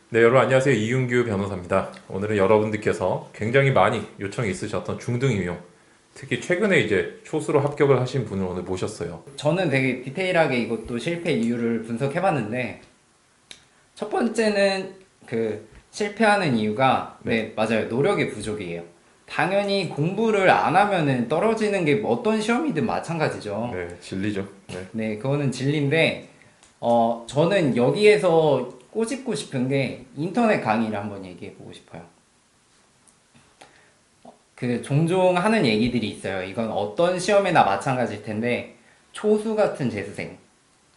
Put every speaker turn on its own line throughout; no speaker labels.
네, 여러분 안녕하세요. 이윤규 변호사입니다. 오늘은 여러분들께서 굉장히 많이 요청이 있으셨던 중등 임용, 특히 최근에 이제 초수로 합격을 하신 분을 오늘 모셨어요.
저는 되게 디테일하게 이것도 실패 이유를 분석해봤는데, 첫 번째는 그 실패하는 이유가,
네,
네, 맞아요. 노력의 부족이에요. 당연히 공부를 안 하면은 떨어지는 게 어떤 시험이든 마찬가지죠.
네, 진리죠. 네,
네, 그거는 진리인데, 저는 여기에서 꼬집고 싶은 게 인터넷 강의를 한번 얘기해보고 싶어요. 그 종종 하는 얘기들이 있어요. 이건 어떤 시험에나 마찬가지일 텐데, 초수 같은 재수생,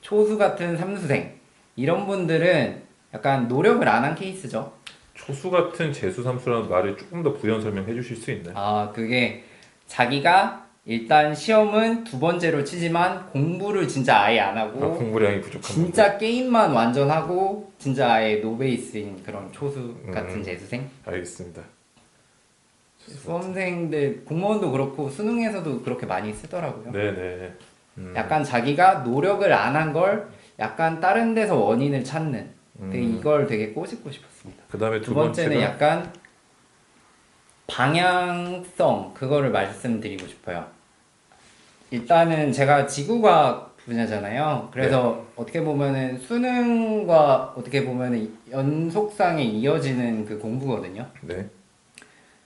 초수 같은 삼수생, 이런 분들은 약간 노력을 안 한 케이스죠.
초수 같은 재수 삼수라는 말을 조금 더 부연 설명해 주실 수 있나요?
그게 자기가 일단 시험은 두 번째로 치지만 공부를 진짜 아예 안
아,
하고
공부량이 부족한 분들.
진짜 게임만 완전 하고 진짜 아예 노베이스인 그런 초수 같은
음,
재수생?
알겠습니다.
수험생들, 공무원도 그렇고 수능에서도 그렇게 많이 쓰더라고요.
네, 네.
약간 자기가 노력을 안 한 걸 약간 다른 데서 원인을 찾는 되게 이걸 되게 꼬집고 싶었습니다.
그 다음에
두
두
번째는
번째가
약간 방향성 그거를 말씀드리고 싶어요. 일단은 제가 지구과학 분야잖아요.
네,
그래서 어떻게 보면은 수능과 어떻게 보면은 연속상에 이어지는 그 공부거든요.
네.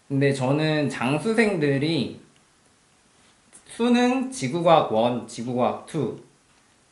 근데 저는 장수생들이 수능 지구과학 1, 지구과학 2,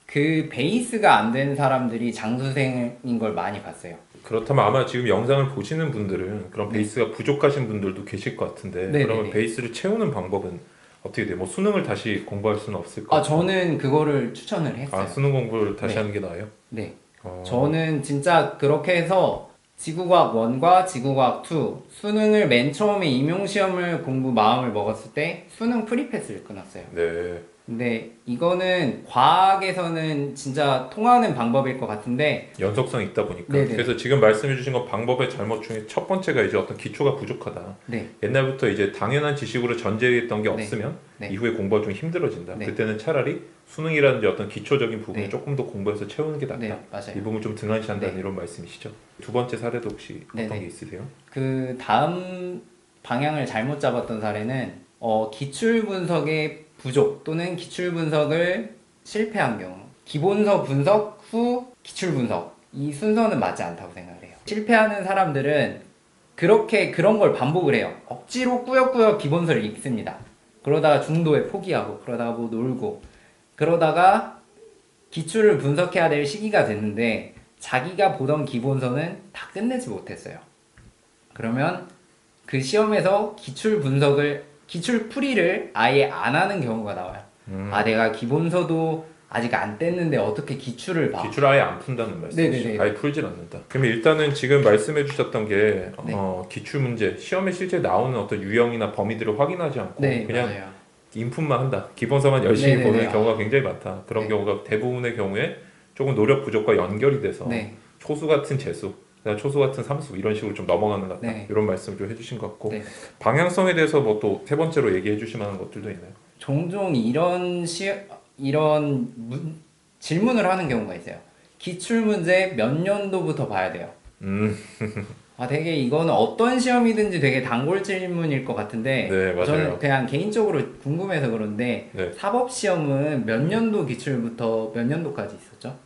그 베이스가 안 된 사람들이 장수생인 걸 많이 봤어요.
그렇다면 아마 지금 영상을 보시는 분들은 그런
네.
베이스가 부족하신 분들도 계실 것 같은데, 그러면
네네네.
베이스를 채우는 방법은 어떻게 돼요? 뭐 수능을 다시 공부할 수는 없을 것 같고.
저는 그거를 추천을
아,
했어요.
수능 공부를 다시
네.
하는 게 나아요?
네.
어,
저는 진짜 그렇게 해서 지구과학 1과 지구과학 2, 수능을 맨 처음에 임용시험을 공부 마음을 먹었을 때 수능 프리패스를 끊었어요.
네.
근데 이거는 과학에서는 진짜 통하는 방법일 것 같은데,
연속성 있다 보니까.
네네네.
그래서 지금 말씀해 주신 건 방법의 잘못 중에 첫 번째가 이제 어떤 기초가 부족하다.
네.
옛날부터 이제 당연한 지식으로 전제했던 게
네.
없으면
네.
이후에 공부가 좀 힘들어진다.
네.
그때는 차라리 수능이라든지 어떤 기초적인 부분을
네.
조금 더 공부해서 채우는 게 낫다.
네. 맞아요.
이 부분 좀 등한시한다는
네.
이런 말씀이시죠? 두 번째 사례도 혹시 어떤 게
네네.
있으세요?
그 다음 방향을 잘못 잡았던 사례는 기출 분석의 부족 또는 기출 분석을 실패한 경우, 기본서 분석 후 기출 분석, 이 순서는 맞지 않다고 생각을 해요. 실패하는 사람들은 그렇게 그런 걸 반복을 해요. 억지로 꾸역꾸역 기본서를 읽습니다. 그러다가 중도에 포기하고, 그러다가 뭐 놀고, 그러다가 기출을 분석해야 될 시기가 됐는데 자기가 보던 기본서는 다 끝내지 못했어요. 그러면 그 시험에서 기출 풀이를 아예 안 하는 경우가 나와요. 내가 기본서도 아직 안 뗐는데 어떻게 기출을 봐?
기출 아예 안 푼다는 말씀이시죠?
네네네.
아예 풀질 않는다. 그러면 일단은 지금 말씀해 주셨던 게
네.
기출 문제, 시험에 실제 나오는 어떤 유형이나 범위들을 확인하지 않고
네,
그냥
맞아요.
인풋만 한다. 기본서만 열심히
네네네.
보는 경우가 굉장히 많다. 그런
네.
경우가 대부분의 경우에 조금 노력 부족과 연결이 돼서
네.
초수 같은 재수, 그다음에 초수 같은 삼수 이런 식으로 좀 넘어가는 것 같다.
네.
이런 말씀 좀 해주신 것 같고
네.
방향성에 대해서 뭐 또 세 번째로 얘기해 주실 만한 것들도 있나요?
종종 이런 질문을 하는 경우가 있어요. 기출 문제 몇 년도부터 봐야 돼요?
음,
되게 이거는 어떤 시험이든지 되게 단골 질문일 것 같은데,
네,
저는
맞아요.
그냥 개인적으로 궁금해서 그런데
네,
사법 시험은 몇 년도 기출부터 몇 년도까지 있었죠?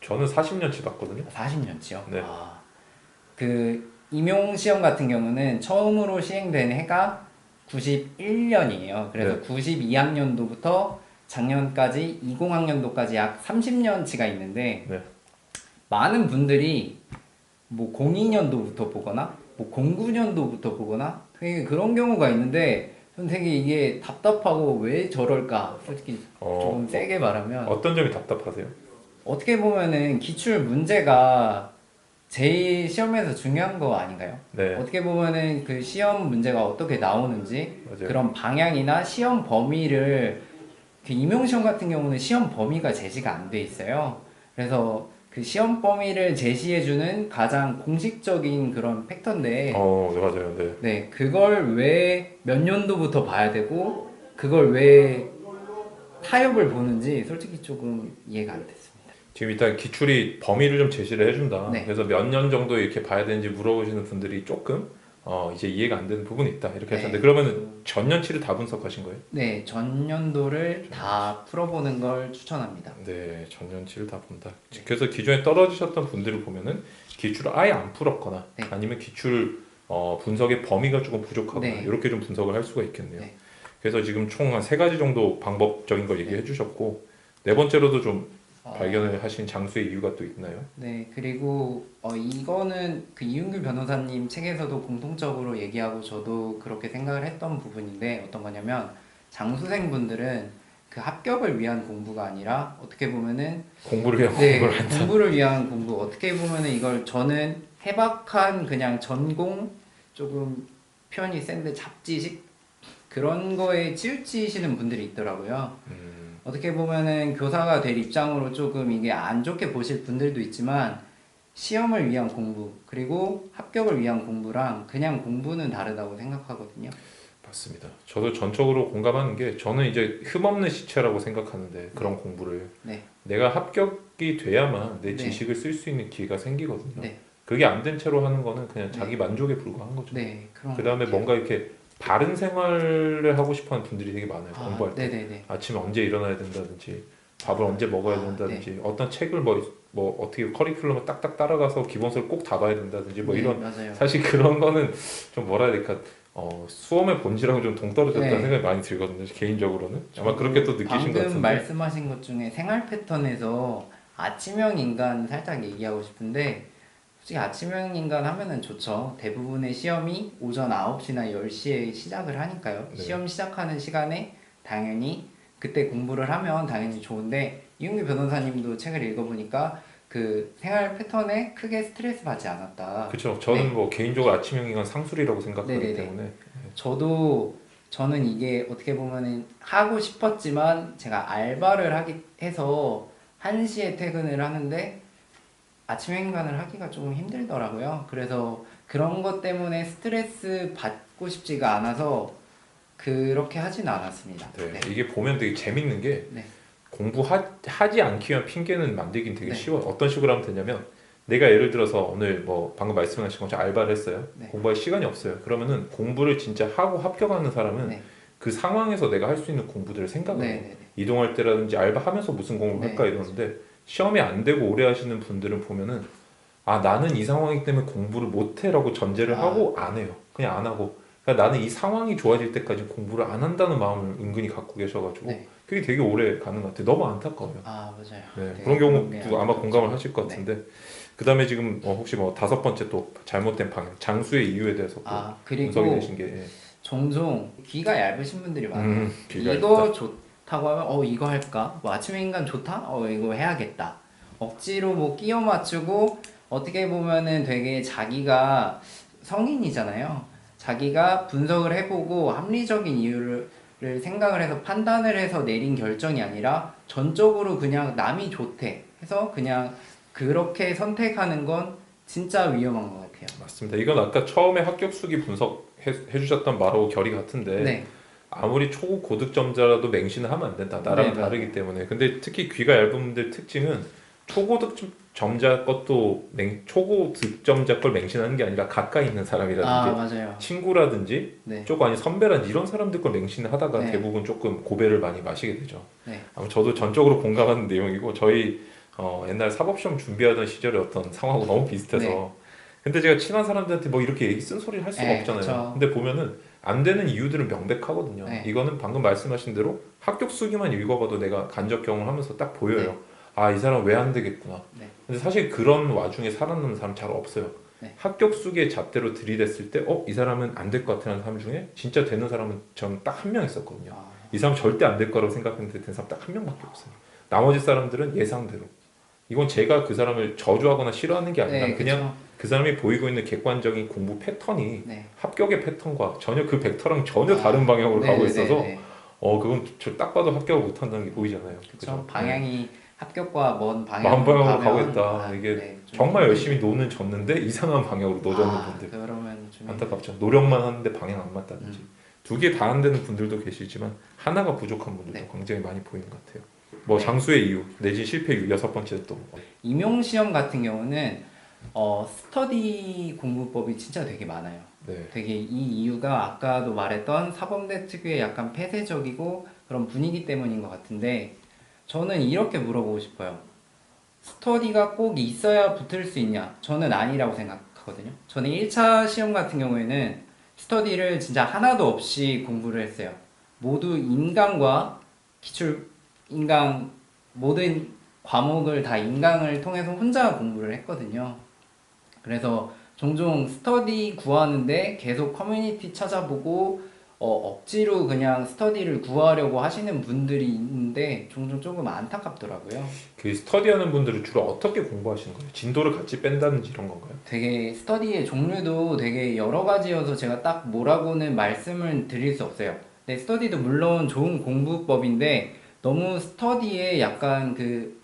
저는 40년치 봤거든요.
40년치요.
네,
그 임용 시험 같은 경우는 처음으로 시행된 해가 91년이에요. 그래서
네,
92학년도부터 작년까지 20학년도까지 약 30년치가 있는데,
네.
많은 분들이 뭐 02년도부터 보거나 뭐 09년도부터 보거나 되게 그런 경우가 있는데, 전 되게 이게 답답하고 왜 저럴까 솔직히
어,
좀 세게 말하면,
어떤 점이 답답하세요?
어떻게 보면은 기출 문제가 제일 시험에서 중요한 거 아닌가요?
네,
어떻게 보면은 그 시험 문제가 어떻게 나오는지
맞아요.
그런 방향이나 시험 범위를, 그 임용시험 같은 경우는 시험 범위가 제시가 안 돼 있어요. 그래서 그 시험 범위를 제시해주는 가장 공식적인 그런 팩터인데,
네, 맞아요. 네.
네, 그걸 왜 몇 년도부터 봐야 되고, 그걸 왜 타협을 보는지 솔직히 조금 이해가 안 됐습니다.
지금 일단 기출이 범위를 좀 제시를 해준다.
네.
그래서 몇 년 정도 이렇게 봐야 되는지 물어보시는 분들이 조금 이제 이해가 안 되는 부분이 있다 이렇게
네.
하셨는데 그러면은 전년치를 다 분석하신 거예요?
네, 전년도를 다 풀어보는 걸 추천합니다.
네, 전년치를 다 본다. 그래서 기존에 떨어지셨던 분들을 보면은 기출을 아예 안 풀었거나
네.
아니면 기출 분석의 범위가 조금 부족하거나
네.
이렇게 좀 분석을 할 수가 있겠네요.
네.
그래서 지금 총 한 세 가지 정도 방법적인 걸 얘기해 주셨고 네 번째로도 좀 발견을 하신 장수의 이유가 또 있나요?
네, 그리고 이거는 그 이윤규 변호사님 책에서도 공통적으로 얘기하고 저도 그렇게 생각을 했던 부분인데 어떤 거냐면 장수생분들은 그 합격을 위한 공부가 아니라 어떻게 보면은
공부를 해야
네,
공부를 한다.
공부를 위한 공부 어떻게 보면은 이걸 저는 해박한 그냥 전공 조금 표현이 센데 잡지식 그런 거에 치우치시는 분들이 있더라고요. 어떻게 보면은 교사가 될 입장으로 조금 이게 안 좋게 보실 분들도 있지만 시험을 위한 공부 그리고 합격을 위한 공부랑 그냥 공부는 다르다고 생각하거든요.
맞습니다. 저도 전적으로 공감하는 게 저는 이제 흠없는 시체라고 생각하는데 그런 공부를
네,
내가 합격이 돼야만 내
네.
지식을 쓸 수 있는 기회가 생기거든요.
네,
그게 안 된 채로 하는 거는 그냥
네.
자기 만족에 불과한 거죠.
네, 그런
그 다음에
것 같아요.
뭔가 이렇게 바른 생활을 하고 싶어하는 분들이 되게 많아요. 공부할 때.
네네네.
아침에 언제 일어나야 된다든지 밥을 언제 먹어야 된다든지 어떤 책을 뭐 어떻게 커리큘럼을 딱딱 따라가서 기본서를 꼭 다 봐야 된다든지 뭐
네,
이런
맞아요.
사실 그런 거는 좀 뭐라 해야 될까 수험의 본질하고 좀 동떨어졌다는
네.
생각이 많이 들거든요. 개인적으로는 아마 그렇게 또 느끼신 것
방금
같은데.
말씀하신 것 중에 생활 패턴에서 아침형 인간 살짝 얘기하고 싶은데 솔직히 아침형 인간 하면은 좋죠. 대부분의 시험이 오전 9시나 10시에 시작을 하니까요.
네.
시험 시작하는 시간에 당연히 그때 공부를 하면 당연히 좋은데 이윤규 변호사님도 책을 읽어보니까 그 생활 패턴에 크게 스트레스 받지 않았다.
그렇죠. 저는
네.
뭐 개인적으로 아침형 인간 상술이라고 생각하기
네네네.
때문에
저는 이게 어떻게 보면은 하고 싶었지만 제가 알바를 해서 1시에 퇴근을 하는데 아침 행간을 하기가 조금 힘들더라고요. 그래서 그런 것 때문에 스트레스 받고 싶지가 않아서 그렇게 하진 않았습니다.
네,
네.
이게 보면 되게 재밌는 게
네.
공부하지 않기 위한 핑계는 만들긴 되게
네.
쉬워요. 어떤 식으로 하면 되냐면 내가 예를 들어서 오늘 뭐 방금 말씀하신 것처럼 알바를 했어요.
네.
공부할 시간이 없어요. 그러면은 공부를 진짜 하고 합격하는 사람은
네.
그 상황에서 내가 할 수 있는 공부들을 생각을 해요.
네.
이동할 때라든지 알바하면서 무슨 공부를
네.
할까 이러는데 시험이 안 되고 오래 하시는 분들은 보면은 아 나는 이 상황이기 때문에 공부를 못해라고 전제를
아.
하고 안 해요. 그냥 안 하고 그러니까 나는 이 상황이 좋아질 때까지 공부를 안 한다는 마음을 은근히 갖고 계셔가지고
네.
그게 되게 오래 가는 것 같아요. 너무 안타까워요.
아 맞아요.
네,
네,
그런
게
경우도 아마
안타깝죠.
공감을 하실 것
네.
같은데 그 다음에 지금 혹시 뭐 다섯 번째 또 잘못된 방향 장수의 이유에 대해서 또 분석이
그리고
되신 게 예.
종종 귀가 얇으신 분들이 많아요.
귀가
이거 좋다고 하면 이거 할까? 뭐 아침 인간 좋다? 이거 해야겠다. 억지로 뭐 끼워 맞추고 어떻게 보면은 되게 자기가 성인이잖아요. 자기가 분석을 해보고 합리적인 이유를 생각을 해서 판단을 해서 내린 결정이 아니라 전적으로 그냥 남이 좋대 해서 그냥 그렇게 선택하는 건 진짜 위험한 것 같아요.
맞습니다. 이건 아까 처음에 합격 수기 분석해 주셨던 말하고 결이 같은데
네,
아무리 초고 고득점자라도 맹신을 하면 안 된다. 나랑
네,
다르기 때문에. 근데 특히 귀가 얇은 분들 특징은 초고득점자 것도 초고득점자 걸 맹신하는 게 아니라 가까이 있는 사람이라든지
맞아요.
친구라든지
네,
조금 아니 선배라든지 이런 사람들 걸 맹신을 하다가
네.
대부분 조금 고배를 많이 마시게 되죠.
네,
아마 저도 전적으로 공감하는 내용이고 저희 옛날 사법시험 준비하던 시절에 어떤 상황하고 너무 비슷해서
네.
근데 제가 친한 사람들한테 뭐 이렇게 얘기 쓴소리를 할 수가
네,
없잖아요.
그쵸.
근데 보면은 안 되는 이유들은 명백하거든요.
네.
이거는 방금 말씀하신 대로 합격 수기만 읽어봐도 내가 간접 경험하면서 딱 보여요.
네.
아, 이 사람 왜 안 되겠구나.
네.
근데 사실 그런 와중에 살아남는 사람 잘 없어요.
네.
합격 수기의 잣대로 들이댔을 때, 이 사람은 안 될 것 같아라는 사람 중에 진짜 되는 사람은 전 딱 한 명 있었거든요. 이 사람 절대 안 될 거라고 생각했는데 된 사람 딱 한 명밖에 없어요. 나머지 사람들은 예상대로. 이건 제가 그 사람을 저주하거나 싫어하는 게 아니라
네,
그냥 그 사람이 보이고 있는 객관적인 공부 패턴이
네.
합격의 패턴과 전혀 그 벡터랑 전혀 다른 방향으로 가고 있어서 그건 저 딱 봐도 합격을 못한다는 게 보이잖아요.
그렇죠.
그죠?
방향이 합격과 먼
마음
방향으로
방향으로 가고
가면,
있다. 이게
좀
정말
힘들-
열심히 노는 졌는데 이상한 방향으로 노졌는 분들
그러면 좀
안타깝죠. 노력만 하는데 방향 안 맞다든지 두 개 다 안 되는 분들도 계시지만 하나가 부족한 분들도
네.
굉장히 많이 보이는 것 같아요. 뭐
네.
장수의 이유 내지 실패 이유 여섯 번째 또.
임용 시험 같은 경우는 스터디 공부법이 진짜 되게 많아요.
네.
되게 이 이유가 아까도 말했던 사범대 특유의 약간 폐쇄적이고 그런 분위기 때문인 것 같은데 저는 이렇게 물어보고 싶어요. 스터디가 꼭 있어야 붙을 수 있냐? 저는 아니라고 생각하거든요. 저는 1차 시험 같은 경우에는 스터디를 진짜 하나도 없이 공부를 했어요. 모두 인강과 기출 인강 모든 과목을 다 인강을 통해서 혼자 공부를 했거든요. 그래서 종종 스터디 구하는데 계속 커뮤니티 찾아보고 억지로 그냥 스터디를 구하려고 하시는 분들이 있는데 종종 조금 안타깝더라고요.
그 스터디하는 분들은 주로 어떻게 공부하시는 거예요? 진도를 같이 뺀다든지 이런 건가요?
되게 스터디의 종류도 되게 여러 가지여서 제가 딱 뭐라고는 말씀을 드릴 수 없어요. 근데 스터디도 물론 좋은 공부법인데 너무 스터디에 약간 그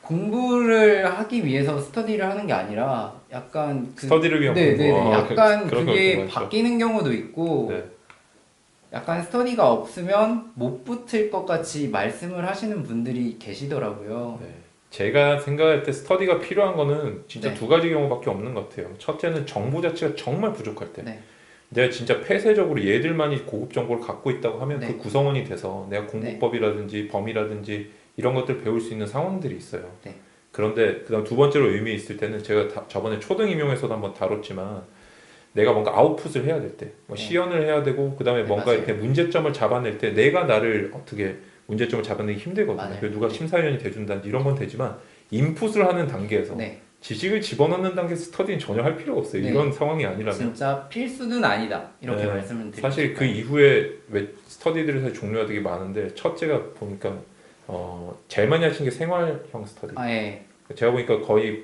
공부를 하기 위해서 스터디를 하는 게 아니라 약간 그
스터디를 위한 공부.
네네네 약간
그런
그게
경우도 많죠.
바뀌는 경우도 있고
네.
약간 스터디가 없으면 못 붙을 것 같이 말씀을 하시는 분들이 계시더라고요.
네. 제가 생각할 때 스터디가 필요한 거는 진짜
네.
두 가지 경우밖에 없는 것 같아요. 첫째는 정보 자체가 정말 부족할 때.
네.
내가 진짜 폐쇄적으로 얘들만이 고급 정보를 갖고 있다고 하면
네.
그 구성원이 돼서 내가 공부법이라든지 범위라든지 이런 것들 배울 수 있는 상황들이 있어요.
네.
그런데 그다음 두 번째로 의미 있을 때는 제가 저번에 초등 임용에서도 한번 다뤘지만 내가 뭔가 아웃풋을 해야 될 때, 뭐
네.
시연을 해야 되고 그다음에
네,
뭔가
맞아요.
이렇게 문제점을 잡아낼 때 내가 나를 어떻게 문제점을 잡아내기 힘들거든요.
맞아요.
그래서 누가
네.
심사위원이 돼준다든지 이런 건 되지만 인풋을 하는 단계에서
네.
지식을 집어넣는 단계에서 스터디는 전혀 할 필요가 없어요.
네.
이런 상황이 아니라면
진짜 필수는 아니다 이렇게
네.
말씀을 드리고
사실 그
싶어요.
이후에 왜 스터디들이 사실 종류가 되게 많은데 첫째가 보니까 제일 많이 하신 게 생활형 스터디.
아 예.
제가 보니까 거의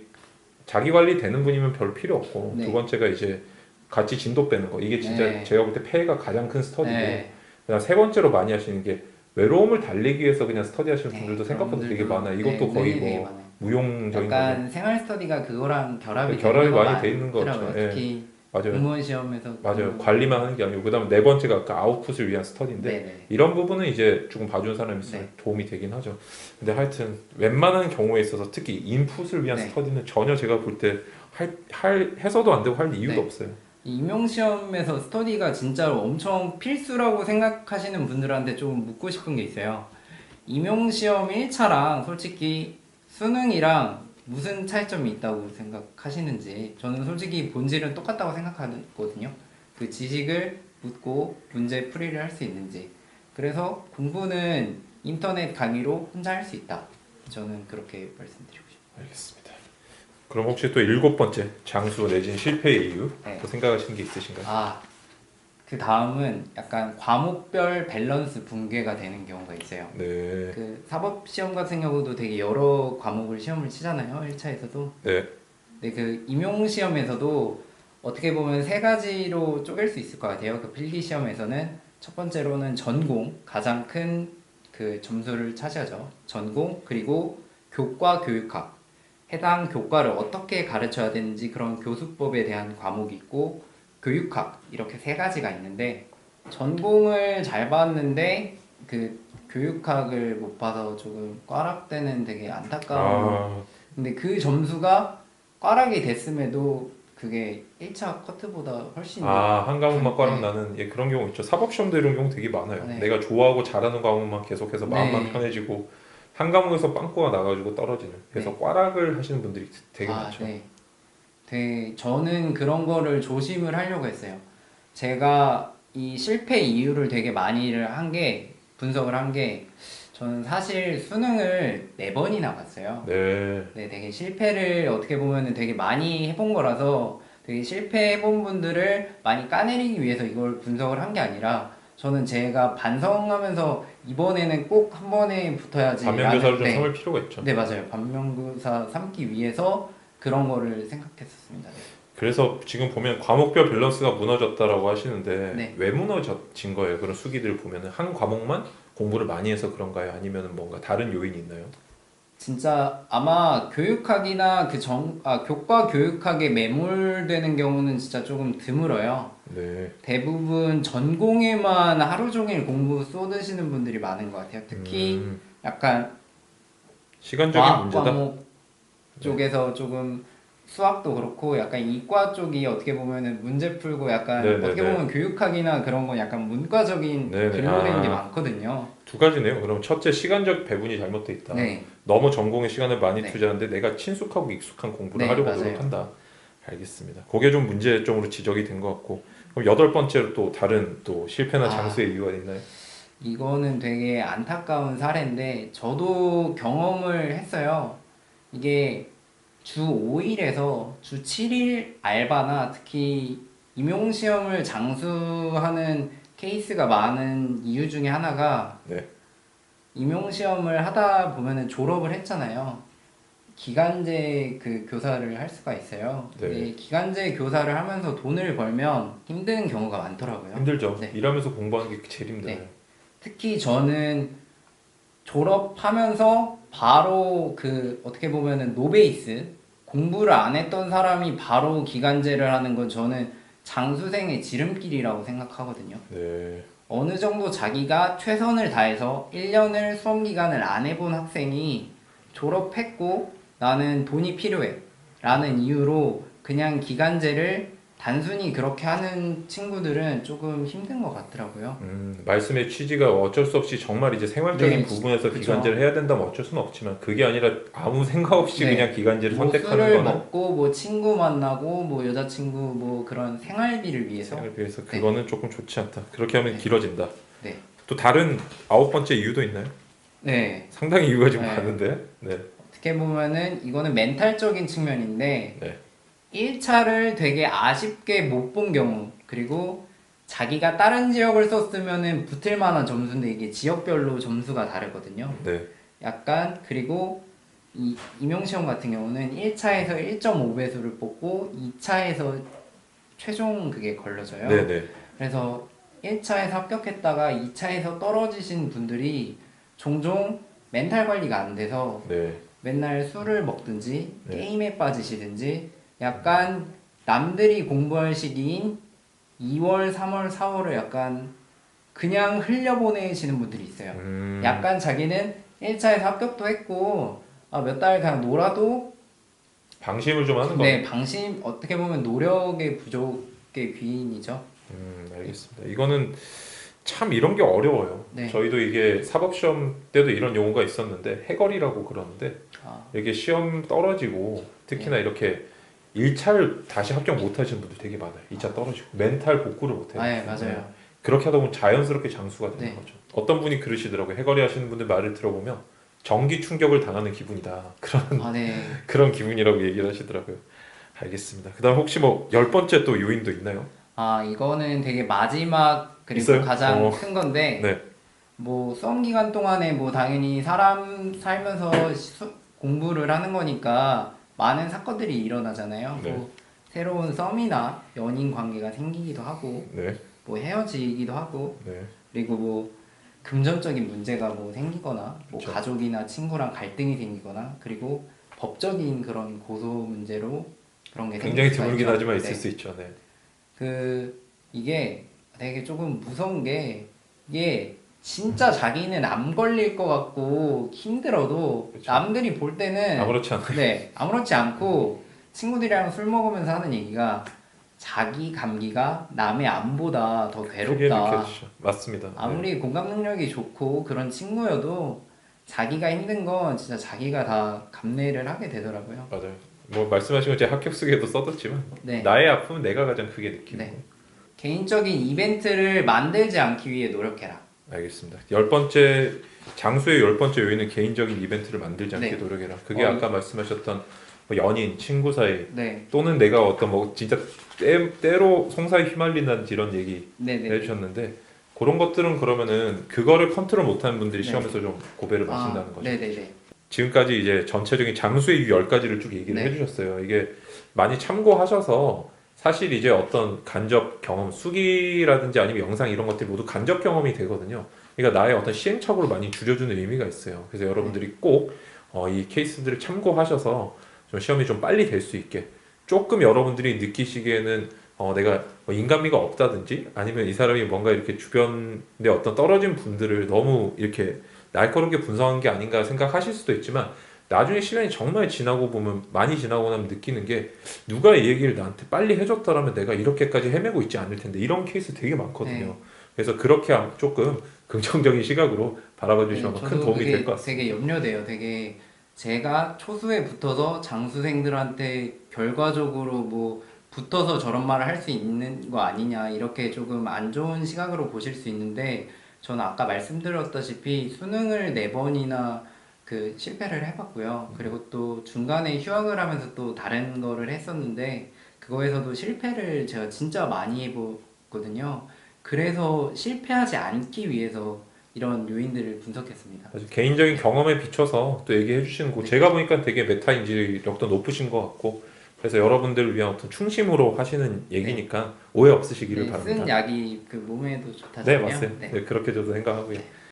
자기 관리 되는 분이면 별 필요 없고
네.
두 번째가 이제 같이 진도 빼는 거. 이게 진짜
네.
제가 볼 때 폐해가 가장 큰 스터디고
네.
그다음 세 번째로 많이 하시는 게 외로움을 달래기 위해서 그냥 스터디 하시는
네,
분들도
그런
생각보다 되게
분들도,
많아요.
네,
이것도 거의
은근히 되게
뭐
많아요.
무용적인 거죠.
약간 생활 스터디가 그거랑 결합이
결합이
되는 경우가
많이 돼 있는 거 같죠.
많더라고요.
예.
특히
맞아요.
공무원 시험에서
맞아요. 관리만 하는 게 아니고 그다음에 네 번째가 아까 아웃풋을 위한 스터디인데
네네.
이런 부분은 이제 조금 봐주는 사람이 있으면
네.
도움이 되긴 하죠. 근데 하여튼 웬만한 경우에 있어서 특히 인풋을 위한
네.
스터디는 전혀 제가 볼 때 해서도 안 되고 할 이유도
네.
없어요.
이 임용 시험에서 스터디가 진짜로 엄청 필수라고 생각하시는 분들한테 좀 묻고 싶은 게 있어요. 임용 시험 1차랑 솔직히 수능이랑 무슨 차이점이 있다고 생각하시는지 저는 솔직히 본질은 똑같다고 생각하거든요. 그 지식을 묻고 문제 풀이를 할 수 있는지. 그래서 공부는 인터넷 강의로 혼자 할 수 있다. 저는 그렇게 말씀드리고 싶어요.
알겠습니다. 그럼 혹시 또 일곱 번째 장수 내진 실패의 이유
네.
또 생각하시는 게 있으신가요?
그 다음은 약간 과목별 밸런스 붕괴가 되는 경우가 있어요.
네.
그 사법 시험 같은 경우도 되게 여러 과목을 시험을 치잖아요. 1차에서도.
네.
근데 그 임용 시험에서도 어떻게 보면 세 가지로 쪼갤 수 있을 것 같아요. 그 필기 시험에서는 첫 번째로는 전공, 가장 큰 그 점수를 차지하죠. 전공, 그리고 교과 교육학. 해당 교과를 어떻게 가르쳐야 되는지 그런 교수법에 대한 과목이 있고 교육학 이렇게 세 가지가 있는데 전공을 잘 봤는데 그 교육학을 못 봐서 조금 꽈락되는 되게 안타까운 근데 그 점수가 꽈락이 됐음에도 그게 1차 커트보다 훨씬
한 과목만 꽈락
네.
나는 그런 경우 있죠. 사법시험도 이런 경우 되게 많아요.
네.
내가 좋아하고 잘하는 과목만 계속해서 마음만
네.
편해지고 한 과목에서 빵꾸가 나가지고 떨어지는. 그래서
네.
꽈락을 하시는 분들이 되게 많죠.
네. 저는 그런 거를 조심을 하려고 했어요. 제가 이 실패 이유를 되게 많이를 분석을 한 게 저는 사실 수능을 4번이나 봤어요.
네.
네, 되게 실패를 어떻게 보면은 되게 많이 해본 거라서 되게 실패해본 분들을 많이 까내리기 위해서 이걸 분석을 한 게 아니라 저는 제가 반성하면서 이번에는 꼭 한 번에 붙어야지
반면교사를 좀
네,
삼을 필요가 있죠.
네 맞아요. 반면교사 삼기 위해서 그런 거를 생각했었습니다. 네.
그래서 지금 보면 과목별 밸런스가 무너졌다라고 하시는데
네.
왜 무너진 거예요? 그런 수기들 보면은 한 과목만 공부를 많이 해서 그런가요? 아니면 뭔가 다른 요인이 있나요?
진짜 아마 교육학이나 교과 교육학에 매몰되는 경우는 진짜 조금 드물어요.
네.
대부분 전공에만 하루 종일 공부 쏟으시는 분들이 많은 것 같아요. 특히
음,
약간
시간적인
과학
문제다.
과목 쪽에서 조금 수학도 그렇고 약간 이과 쪽이 어떻게 보면은 문제 풀고 약간
네네네.
어떻게 보면 교육학이나 그런 건 약간 문과적인
네네.
글로 된 게
아,
많거든요.
두 가지네요. 그럼 첫째, 시간적 배분이 잘못돼 있다.
네,
너무 전공에 시간을 많이
네,
투자하는데 내가 친숙하고 익숙한 공부를
네,
하려고
맞아요.
노력한다. 알겠습니다. 그게 좀 문제점으로 지적이 된 것 같고. 그럼 여덟 번째로 또 다른 또 실패나
아,
장수의 이유가 있나요?
이거는 되게 안타까운 사례인데 저도 경험을 했어요. 이게 주 5일에서 주 7일 알바나 특히 임용시험을 장수하는 케이스가 많은 이유 중에 하나가
네.
임용시험을 하다 보면은 졸업을 했잖아요. 기간제 그 교사를 할 수가 있어요.
네.
근데 기간제 교사를 하면서 돈을 벌면 힘든 경우가 많더라고요.
힘들죠.
네.
일하면서 공부하는 게 제일 힘들어요.
네. 특히 저는 졸업하면서 바로 그 어떻게 보면은 노베이스 공부를 안 했던 사람이 바로 기간제를 하는 건 저는 장수생의 지름길이라고 생각하거든요.
네.
어느 정도 자기가 최선을 다해서 1년을 수험 기간을 안 해본 학생이 졸업했고 나는 돈이 필요해 라는 이유로 그냥 기간제를 단순히 그렇게 하는 친구들은 조금 힘든 것 같더라고요.
말씀의 취지가 어쩔 수 없이 정말 이제 생활적인
네,
부분에서
그쵸.
기간제를 해야 된다면 어쩔 수는 없지만 그게 아니라 아무 생각 없이
네.
그냥 기간제를
뭐
선택하는
술을
거는
먹고 뭐 친구 만나고 뭐 여자친구 뭐 그런 생활비를 위해서
생활에 비해서
네.
그거는 조금 좋지 않다. 그렇게 하면
네.
길어진다.
네.
또 다른 아홉 번째 이유도 있나요?
네.
상당히 이유가 지금
네.
많은데. 네.
어떻게 보면은 이거는 멘탈적인 측면인데
네.
1차를 되게 아쉽게 못 본 경우 그리고 자기가 다른 지역을 썼으면은 붙을 만한 점수인데 이게 지역별로 점수가 다르거든요.
네.
약간 그리고 이 임용시험 같은 경우는 1차에서 1.5배수를 뽑고 2차에서 최종 그게 걸려져요.
네, 네.
그래서 1차에서 합격했다가 2차에서 떨어지신 분들이 종종 멘탈 관리가 안 돼서
네.
맨날 술을 먹든지
네.
게임에 빠지시든지 약간 남들이 공부할 시기인 2월, 3월, 4월을 약간 그냥 흘려보내시는 분들이 있어요. 약간 자기는 1차에서 합격도 했고 몇 달 그냥 놀아도
방심을 좀 하는
네,
거네.
방심 어떻게 보면 노력의 부족의 귀인이죠.
알겠습니다. 이거는 참 이런 게 어려워요.
네.
저희도 이게 사법시험 때도 이런 용어가 있었는데 해걸이라고 그러는데
아,
이게 시험 떨어지고 특히나 이렇게 1차를 다시 합격 못 하시는 분들 되게 많아요. 2차 떨어지고 멘탈 복구를 못 해요.
네, 맞아요.
그렇게 하다 보면 자연스럽게 장수가 되는
네.
거죠. 어떤 분이 그러시더라고요. 해걸이 하시는 분들 말을 들어보면 전기 충격을 당하는 기분이다.
아, 네.
그런 기분이라고 얘기를 하시더라고요. 알겠습니다. 그다음 혹시 뭐 열 번째 또 요인도 있나요?
아, 이거는 되게 마지막 그리고
있어요?
가장
어.
큰 건데
네.
뭐 수험 기간 동안에 뭐 당연히 사람 살면서 공부를 하는 거니까 많은 사건들이 일어나잖아요.
네.
뭐 새로운 썸이나 연인 관계가 생기기도 하고
네.
뭐 헤어지기도 하고
네.
그리고 뭐 금전적인 문제가 뭐 생기거나 뭐
그쵸.
가족이나 친구랑 갈등이 생기거나 그리고 법적인 그런 고소 문제로 그런 게
굉장히
생길 수가
드물긴
있죠.
하지만 있을
네.
수 있죠. 네.
이게 되게 조금 무서운 게 이게 진짜 자기는 안 걸릴 것 같고 힘들어도
그쵸.
남들이 볼 때는
아무렇지 않아요.
네, 아무렇지 않고 친구들이랑 술 먹으면서 하는 얘기가 자기 감기가 남의 안보다 더
크게
괴롭다.
느껴지죠. 맞습니다. 네.
아무리 공감 능력이 좋고 그런 친구여도 자기가 힘든 건 진짜 자기가 다 감내를 하게 되더라고요.
맞아요. 뭐 말씀하신 건 제 합격 수기에도 써뒀지만
네.
나의 아픔은 내가 가장 크게 느끼는
네.
거예요.
개인적인 이벤트를 만들지 않기 위해 노력해라.
알겠습니다. 열 번째 장수의 열 번째 요인은 개인적인 이벤트를 만들지 않게
네.
노력해라. 그게 아까 말씀하셨던 뭐 연인, 친구 사이
네.
또는 내가 어떤 뭐 진짜 때로 송사에 휘말린다든지 이런 얘기
네네.
해주셨는데 그런 것들은 그러면은 그거를 컨트롤 못하는 분들이
네.
시험에서 좀 고배를 마신다는 거죠.
네네네.
지금까지 이제 전체적인 장수의 이유 10가지를 쭉 얘기를
네.
해주셨어요. 이게 많이 참고하셔서 사실 이제 어떤 간접 경험, 수기라든지 아니면 영상 이런 것들이 모두 간접 경험이 되거든요. 그러니까 나의 어떤 시행착오를 많이 줄여주는 의미가 있어요. 그래서 여러분들이 꼭 이 케이스들을 참고하셔서 좀 시험이 좀 빨리 될 수 있게 조금 여러분들이 느끼시기에는 내가 뭐 인간미가 없다든지 아니면 이 사람이 뭔가 이렇게 주변에 어떤 떨어진 분들을 너무 이렇게 날카롭게 분석한 게 아닌가 생각하실 수도 있지만 나중에 시간이 정말 지나고 보면 많이 지나고 나면 느끼는 게 누가 이 얘기를 나한테 빨리 해줬더라면 내가 이렇게까지 헤매고 있지 않을 텐데 이런 케이스 되게 많거든요.
네.
그래서 그렇게 조금 긍정적인 시각으로 바라봐 주시면
네,
큰
저도
도움이 될
그게
것 같습니다.
되게 염려돼요. 되게 제가 초수에 붙어서 장수생들한테 결과적으로 뭐 붙어서 저런 말을 할 수 있는 거 아니냐 이렇게 조금 안 좋은 시각으로 보실 수 있는데 저는 아까 말씀드렸다시피 수능을 4번이나 그 실패를 해봤고요. 그리고 또 중간에 휴학을 하면서 또 다른 거를 했었는데 그거에서도 실패를 제가 진짜 많이 해봤거든요. 그래서 실패하지 않기 위해서 이런 요인들을 분석했습니다.
아주 개인적인 경험에 비춰서 또 얘기해 주시는 거
네.
제가 보니까 되게 메타 인지력도 높으신 것 같고 그래서 여러분들을 위한 어떤 충심으로 하시는 얘기니까 오해 없으시기를
네,
바랍니다.
쓴 약이 그 몸에도
네,
좋다잖아요.
맞아요.
네.
네, 그렇게 저도 생각하고요.